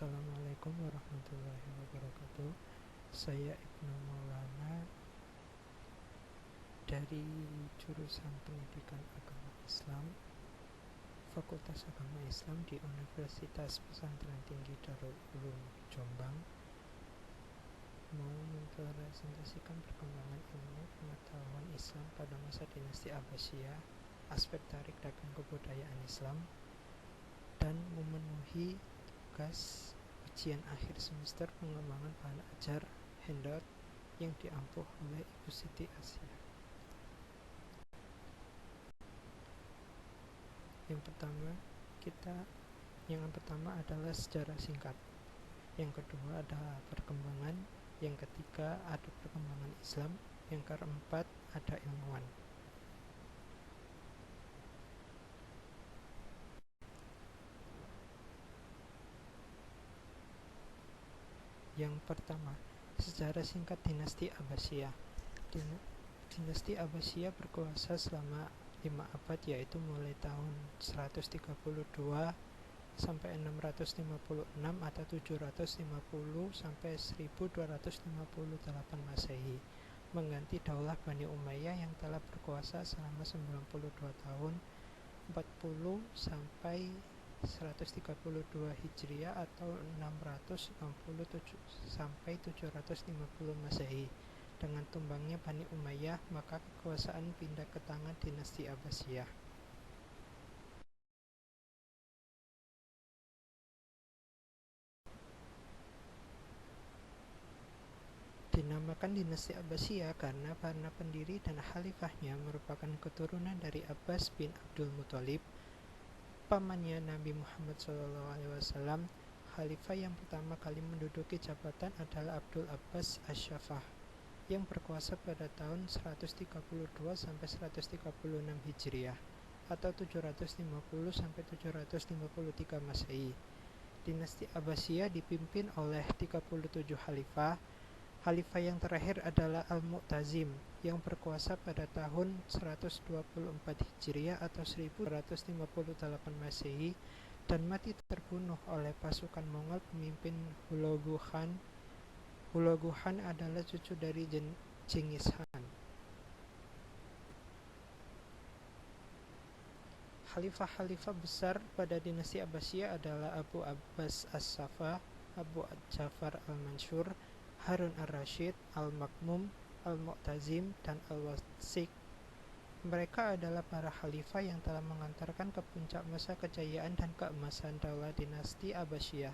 Assalamualaikum warahmatullahi wabarakatuh. Saya Ibnu Maulana dari jurusan Pendidikan Agama Islam, Fakultas Agama Islam di Universitas Pesantren Tinggi Darul Ulum Jombang, mau mempresentasikan perkembangan ilmu pengetahuan Islam pada masa dinasti Abbasiyah, aspek tarik dagang kebudayaan Islam, dan memenuhi tugas ujian akhir semester pengembangan bahan ajar handout yang diampuh oleh Ibu Siti Asia. Yang pertama adalah sejarah singkat. Yang kedua adalah perkembangan. Yang ketiga ada perkembangan Islam. Yang keempat ada ilmuwan. Yang pertama, sejarah singkat dinasti Abbasiyah. Dinasti Abbasiyah berkuasa selama 5 abad, yaitu mulai tahun 132 sampai 656 atau 750 sampai 1258 Masehi, mengganti Daulah Bani Umayyah yang telah berkuasa selama 92 tahun 40 sampai 132 Hijriah atau 667 sampai 750 Masehi. Dengan tumbangnya Bani Umayyah, maka kekuasaan pindah ke tangan dinasti Abbasiyah. Dinamakan dinasti Abbasiyah karena para pendiri dan khalifahnya merupakan keturunan dari Abbas bin Abdul Muthalib, pamannya Nabi Muhammad SAW. Khalifah yang pertama kali menduduki jabatan adalah Abdul Abbas Asy-Syafah yang berkuasa pada tahun 132 sampai 136 Hijriah atau 750 sampai 753 Masehi. Dinasti Abbasiyah dipimpin oleh 37 khalifah. Khalifah yang terakhir adalah Al-Mu'tazim yang berkuasa pada tahun 124 Hijriah atau 1258 Masehi dan mati terbunuh oleh pasukan Mongol pemimpin Hulagu Khan. Hulagu Khan adalah cucu dari Genghis Khan. Khalifah-khalifah besar pada dinasti Abbasiyah adalah Abu Abbas As-Saffah, Abu Ja'far Al-Mansur, Harun Ar-Rasyid, Al-Makmum, Al-Mu'tazim, dan Al-Wathiq. Mereka adalah para khalifah yang telah mengantarkan ke puncak masa kejayaan dan keemasan Daulah dinasti Abbasiyah.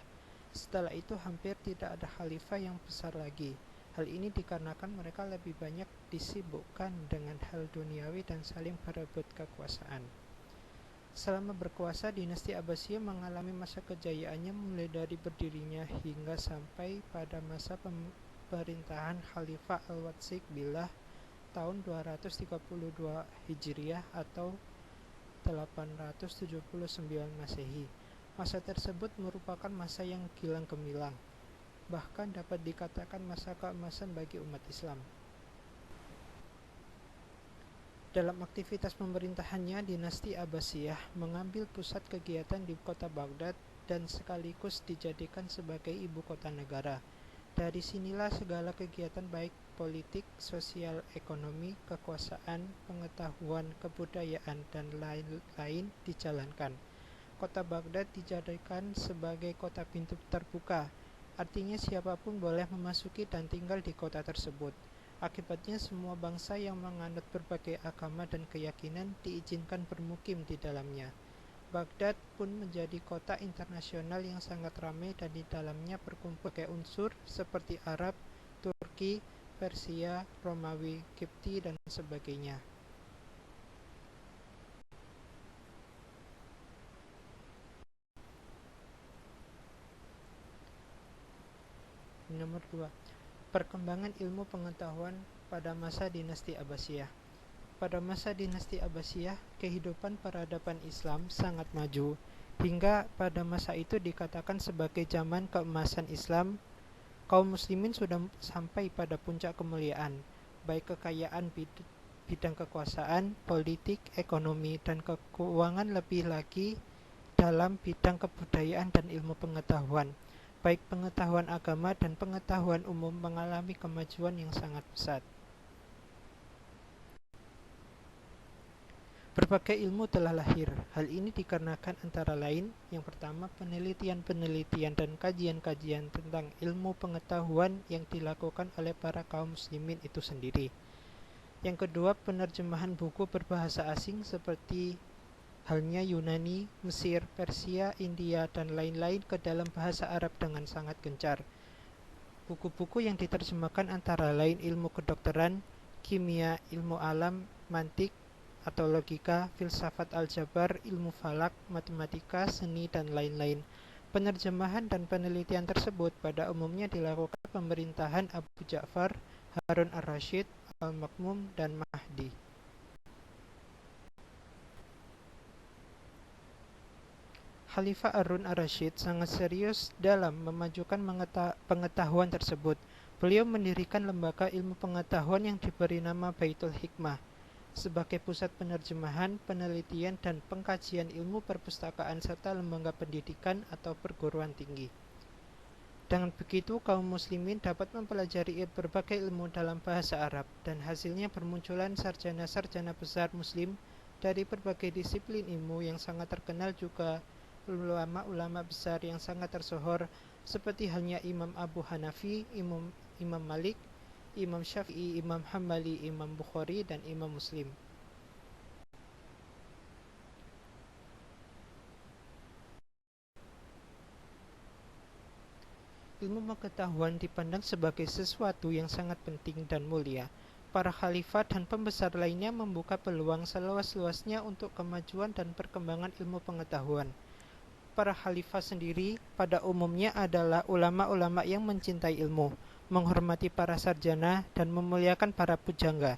Setelah itu hampir tidak ada khalifah yang besar lagi. Hal ini dikarenakan mereka lebih banyak disibukkan dengan hal duniawi dan saling berebut kekuasaan. Selama berkuasa, dinasti Abbasiyah mengalami masa kejayaannya mulai dari berdirinya hingga sampai pada masa pemerintahan Khalifah Al-Wathiq Billah tahun 232 Hijriah atau 879 Masehi. Masa tersebut merupakan masa yang gilang gemilang, bahkan dapat dikatakan masa keemasan bagi umat Islam. Dalam aktivitas pemerintahannya, dinasti Abbasiyah mengambil pusat kegiatan di kota Baghdad dan sekaligus dijadikan sebagai ibu kota negara. Dari sinilah segala kegiatan baik politik, sosial, ekonomi, kekuasaan, pengetahuan, kebudayaan, dan lain-lain dijalankan. Kota Baghdad dijadikan sebagai kota pintu terbuka, artinya siapapun boleh memasuki dan tinggal di kota tersebut. Akibatnya semua bangsa yang menganut berbagai agama dan keyakinan diizinkan bermukim di dalamnya. Baghdad pun menjadi kota internasional yang sangat ramai dan di dalamnya berkumpul berbagai unsur seperti Arab, Turki, Persia, Romawi, Kipti, dan sebagainya. Nomor 2. Perkembangan ilmu pengetahuan pada masa dinasti Abbasiyah. Pada masa dinasti Abbasiyah, kehidupan peradaban Islam sangat maju, hingga pada masa itu dikatakan sebagai zaman keemasan Islam. Kaum muslimin sudah sampai pada puncak kemuliaan, baik kekayaan bidang kekuasaan, politik, ekonomi, dan keuangan, lebih lagi dalam bidang kebudayaan dan ilmu pengetahuan. baik pengetahuan agama dan pengetahuan umum mengalami kemajuan yang sangat pesat. Berbagai ilmu telah lahir. Hal ini dikarenakan antara lain, yang pertama, penelitian-penelitian dan kajian-kajian tentang ilmu pengetahuan yang dilakukan oleh para kaum muslimin itu sendiri. Yang kedua, penerjemahan buku berbahasa asing seperti halnya Yunani, Mesir, Persia, India, dan lain-lain ke dalam bahasa Arab dengan sangat gencar. Buku-buku yang diterjemahkan antara lain ilmu kedokteran, kimia, ilmu alam, mantik, atau logika, filsafat aljabar, ilmu falak, matematika, seni, dan lain-lain. Penerjemahan dan penelitian tersebut pada umumnya dilakukan pemerintahan Abu Ja'far, Harun ar-Rasyid, Al-Makmum, dan Mahdi. Khalifah Harun ar-Rasyid sangat serius dalam memajukan pengetahuan tersebut. Beliau mendirikan lembaga ilmu pengetahuan yang diberi nama Baitul Hikmah sebagai pusat penerjemahan, penelitian, dan pengkajian ilmu perpustakaan serta lembaga pendidikan atau perguruan tinggi. Dengan begitu, kaum muslimin dapat mempelajari berbagai ilmu dalam bahasa Arab, dan hasilnya bermunculan sarjana-sarjana besar muslim dari berbagai disiplin ilmu yang sangat terkenal, juga ulama-ulama besar yang sangat tersohor seperti halnya Imam Abu Hanafi, Imam Malik, Imam Syafi'i, Imam Hambali, Imam Bukhari, dan Imam Muslim. Ilmu pengetahuan dipandang sebagai sesuatu yang sangat penting dan mulia. Para khalifah dan pembesar lainnya membuka peluang seluas-luasnya untuk kemajuan dan perkembangan ilmu pengetahuan. Para khalifah sendiri pada umumnya adalah ulama-ulama yang mencintai ilmu, menghormati para sarjana, dan memuliakan para pujangga.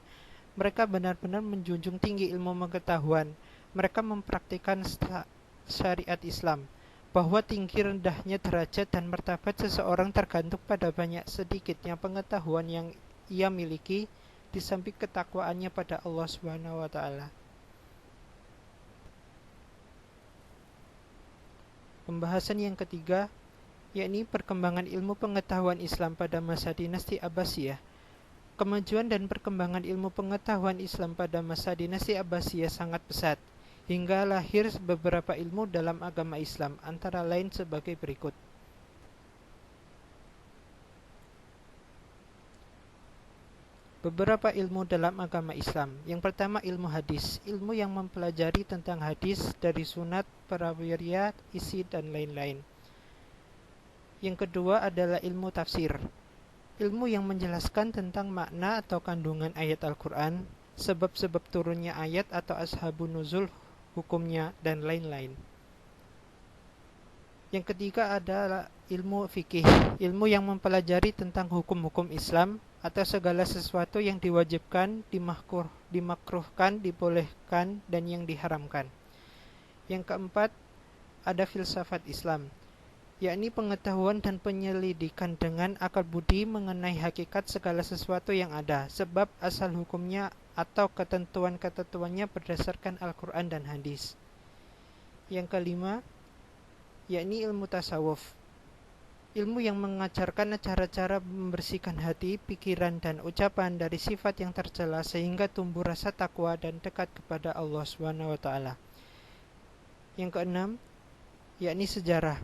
Mereka benar-benar menjunjung tinggi ilmu pengetahuan. Mereka mempraktikkan syariat Islam, bahwa tinggi rendahnya derajat dan martabat seseorang tergantung pada banyak sedikitnya pengetahuan yang ia miliki, di samping ketakwaannya pada Allah Subhanahu wa Ta'ala. Pembahasan yang ketiga, yakni perkembangan ilmu pengetahuan Islam pada masa dinasti Abbasiyah. Kemajuan dan perkembangan ilmu pengetahuan Islam pada masa dinasti Abbasiyah sangat pesat, hingga lahir beberapa ilmu dalam agama Islam, antara lain sebagai berikut. Beberapa ilmu dalam agama Islam. Yang pertama, ilmu hadis, ilmu yang mempelajari tentang hadis dari sunat, perawiya, isi, dan lain-lain. Yang kedua adalah ilmu tafsir, ilmu yang menjelaskan tentang makna atau kandungan ayat Al-Quran, sebab-sebab turunnya ayat atau ashabun nuzul, hukumnya, dan lain-lain. Yang ketiga adalah ilmu fikih, ilmu yang mempelajari tentang hukum-hukum Islam atau segala sesuatu yang diwajibkan, dimakruhkan, dibolehkan, dan yang diharamkan. Yang keempat, ada filsafat Islam, yakni pengetahuan dan penyelidikan dengan akal budi mengenai hakikat segala sesuatu yang ada, sebab asal hukumnya atau ketentuan-ketentuannya berdasarkan Al-Quran dan hadis. Yang kelima, yakni ilmu tasawuf, ilmu yang mengajarkan cara-cara membersihkan hati, pikiran, dan ucapan dari sifat yang tercela sehingga tumbuh rasa takwa dan dekat kepada Allah Subhanahu wa Ta'ala. Yang keenam, yakni sejarah,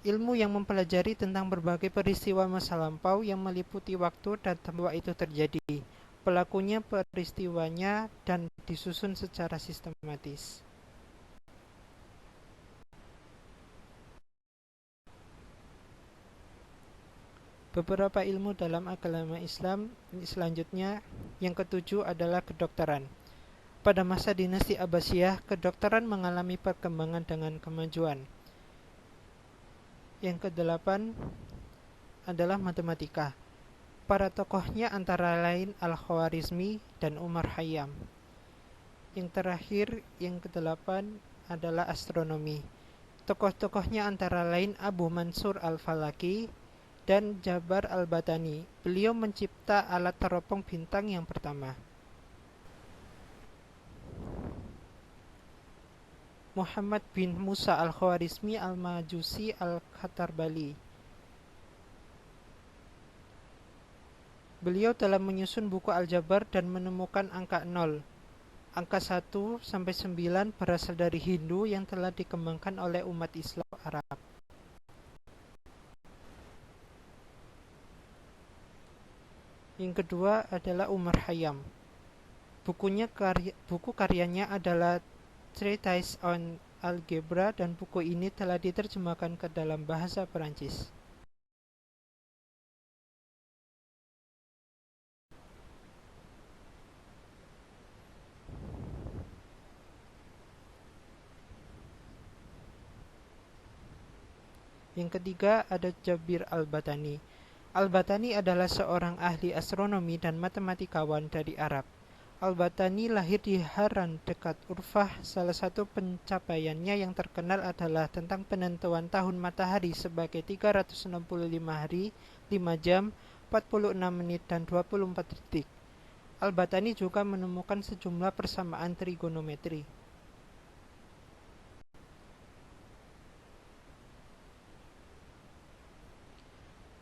ilmu yang mempelajari tentang berbagai peristiwa masa lampau yang meliputi waktu dan tempat itu terjadi, pelakunya, peristiwanya, dan disusun secara sistematis. Beberapa ilmu dalam agama Islam selanjutnya, yang ketujuh adalah kedokteran. Pada masa dinasti Abbasiyah, kedokteran mengalami perkembangan dengan kemajuan. Yang kedelapan adalah matematika. Para tokohnya antara lain Al-Khwarizmi dan Umar Khayyam. Yang terakhir, yang kedelapan adalah astronomi. Tokoh-tokohnya antara lain Abu Mansur Al-Falaki dan Jabar Al-Batani. Beliau mencipta alat teropong bintang yang pertama. Muhammad bin Musa al-Khwarizmi al-Majusi al-Khatarbali. Beliau telah menyusun buku aljabar dan menemukan angka 0. Angka 1 sampai 9 berasal dari Hindu yang telah dikembangkan oleh umat Islam Arab. Yang kedua adalah Umar Khayyam. Buku karyanya adalah Treatise on Algebra dan buku ini telah diterjemahkan ke dalam bahasa Perancis. Yang ketiga ada Jabir al-Batani. Al-Batani adalah seorang ahli astronomi dan matematikawan dari Arab. Al-Batani lahir di Haran dekat Urfah. Salah satu pencapaiannya yang terkenal adalah tentang penentuan tahun matahari sebagai 365 hari, 5 jam, 46 menit, dan 24 detik. Al-Batani juga menemukan sejumlah persamaan trigonometri.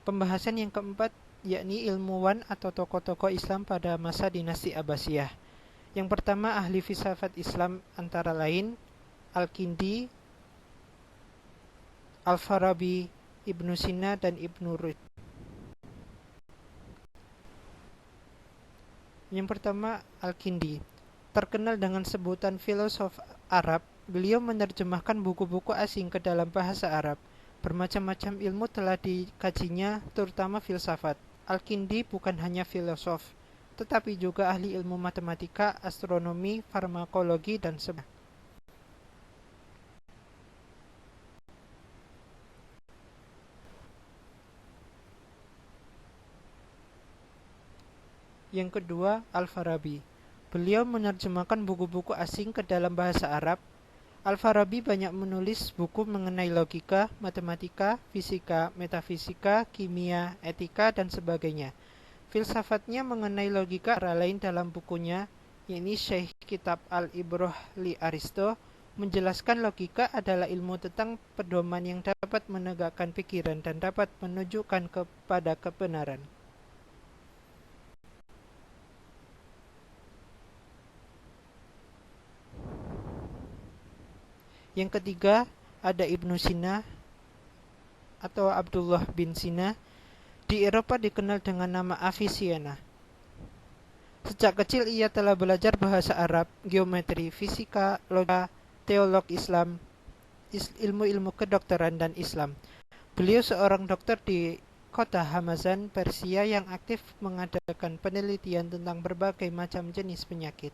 Pembahasan yang keempat yakni ilmuwan atau tokoh-tokoh Islam pada masa dinasti Abbasiyah. Yang pertama ahli filsafat Islam antara lain Al-Kindi, Al-Farabi, Ibnu Sina, dan Ibnu Rushd. Yang pertama Al-Kindi, terkenal dengan sebutan filosof Arab. Beliau menerjemahkan buku-buku asing ke dalam bahasa Arab. Bermacam-macam ilmu telah dikajinya, terutama filsafat. Al-Kindi bukan hanya filosof, tetapi juga ahli ilmu matematika, astronomi, farmakologi, dan sebagainya. Yang kedua, Al-Farabi. Beliau menerjemahkan buku-buku asing ke dalam bahasa Arab. Al-Farabi banyak menulis buku mengenai logika, matematika, fisika, metafisika, kimia, etika, dan sebagainya. Filsafatnya mengenai logika antara lain dalam bukunya, yakni Syekh Kitab Al-Ibroh li Aristo, menjelaskan logika adalah ilmu tentang pedoman yang dapat menegakkan pikiran dan dapat menunjukkan kepada kebenaran. Yang ketiga, ada Ibnu Sina atau Abdullah bin Sina. Di Eropa dikenal dengan nama Avicenna. Sejak kecil ia telah belajar bahasa Arab, geometri, fisika, logika, teolog Islam, ilmu-ilmu kedokteran, dan Islam. Beliau seorang dokter di kota Hamazan, Persia yang aktif mengadakan penelitian tentang berbagai macam jenis penyakit.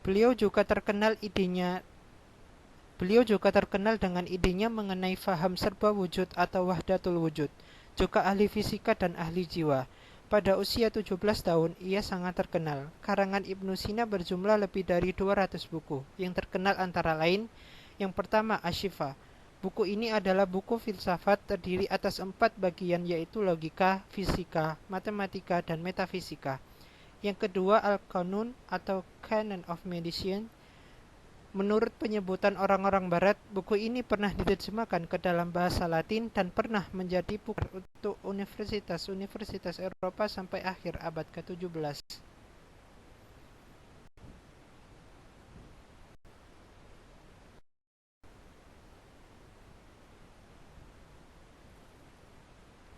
Beliau juga terkenal dengan idenya mengenai faham serba wujud atau wahdatul wujud, juga ahli fisika dan ahli jiwa. Pada usia 17 tahun, ia sangat terkenal. Karangan Ibnu Sina berjumlah lebih dari 200 buku, yang terkenal antara lain, yang pertama Asy-Syifa. Buku ini adalah buku filsafat terdiri atas 4 bagian yaitu logika, fisika, matematika, dan metafisika. Yang kedua Al-Qanun atau Canon of Medicine. Menurut penyebutan orang-orang barat, buku ini pernah diterjemahkan ke dalam bahasa Latin dan pernah menjadi buku untuk universitas-universitas Eropa sampai akhir abad ke-17.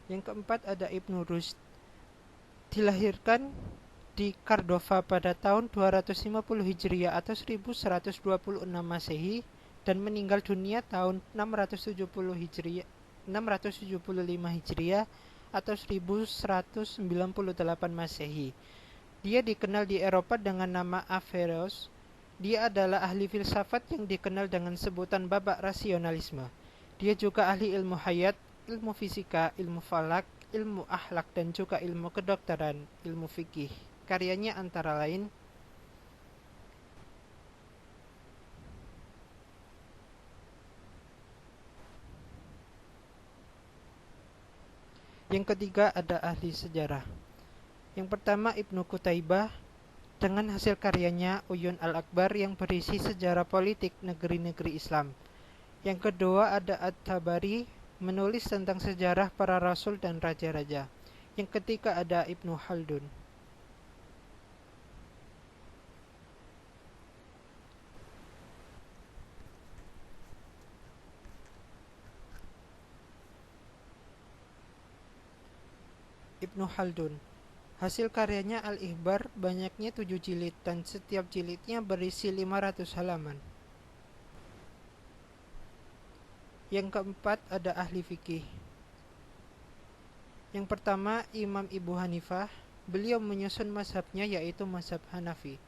Yang keempat ada Ibnu Rushd. Dilahirkan di Cordova pada tahun 250 Hijriah atau 1126 Masehi dan meninggal dunia tahun 675 Hijriah atau 1198 Masehi. Dia dikenal di Eropa dengan nama Averroes. Dia adalah ahli filsafat yang dikenal dengan sebutan babak rasionalisme. Dia juga ahli ilmu hayat, ilmu fisika, ilmu falak, ilmu akhlak, dan juga ilmu kedokteran, ilmu fikih. Karyanya antara lain yang ketiga ada ahli sejarah. Yang pertama Ibnu Qutaibah. dengan hasil karyanya Uyun Al-Akbar yang berisi sejarah politik negeri-negeri Islam. Yang kedua ada At-Tabari, menulis tentang sejarah para rasul dan raja-raja. Yang ketiga ada Ibnu Khaldun. Ibnu Khaldun. Hasil karyanya Al-Ikhbar banyaknya 7 jilid dan setiap jilidnya berisi 500 halaman. Yang keempat ada ahli fikih. Yang pertama Imam Ibu Hanifah, beliau menyusun mazhabnya yaitu mazhab Hanafi.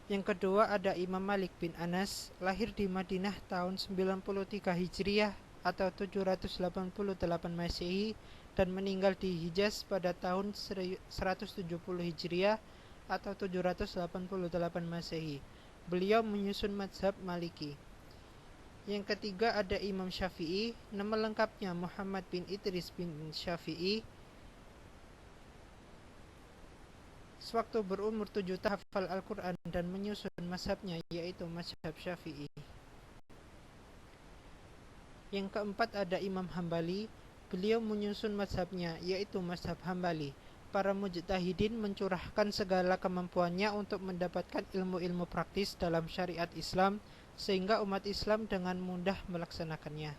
Yang kedua ada Imam Malik bin Anas, lahir di Madinah tahun 93 Hijriah atau 788 Masehi dan meninggal di Hijaz pada tahun 170 Hijriah atau 788 Masehi. Beliau menyusun mazhab Maliki. Yang ketiga ada Imam Syafi'i, nama lengkapnya Muhammad bin Idris bin Syafi'i. Sewaktu berumur 7 tahun hafal Al-Quran dan menyusun mazhabnya yaitu mazhab Syafi'i. Yang keempat ada Imam Hambali, beliau menyusun mazhabnya yaitu mazhab Hambali. Para mujtahidin mencurahkan segala kemampuannya untuk mendapatkan ilmu-ilmu praktis dalam syariat Islam sehingga umat Islam dengan mudah melaksanakannya.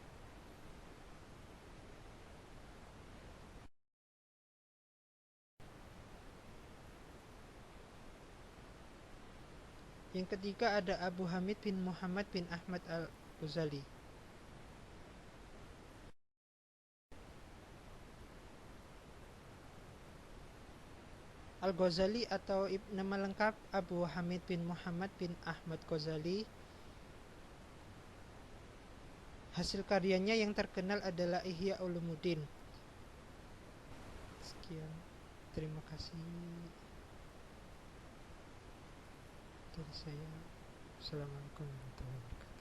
Yang ketiga ada Abu Hamid bin Muhammad bin Ahmad Al-Ghazali. Al-Ghazali atau nama lengkap Abu Hamid bin Muhammad bin Ahmad Ghazali. Hasil karyanya yang terkenal adalah Ihya Ulumuddin. Sekian, terima kasih dari saya. Assalamualaikum warahmatullahi wabarakatuh.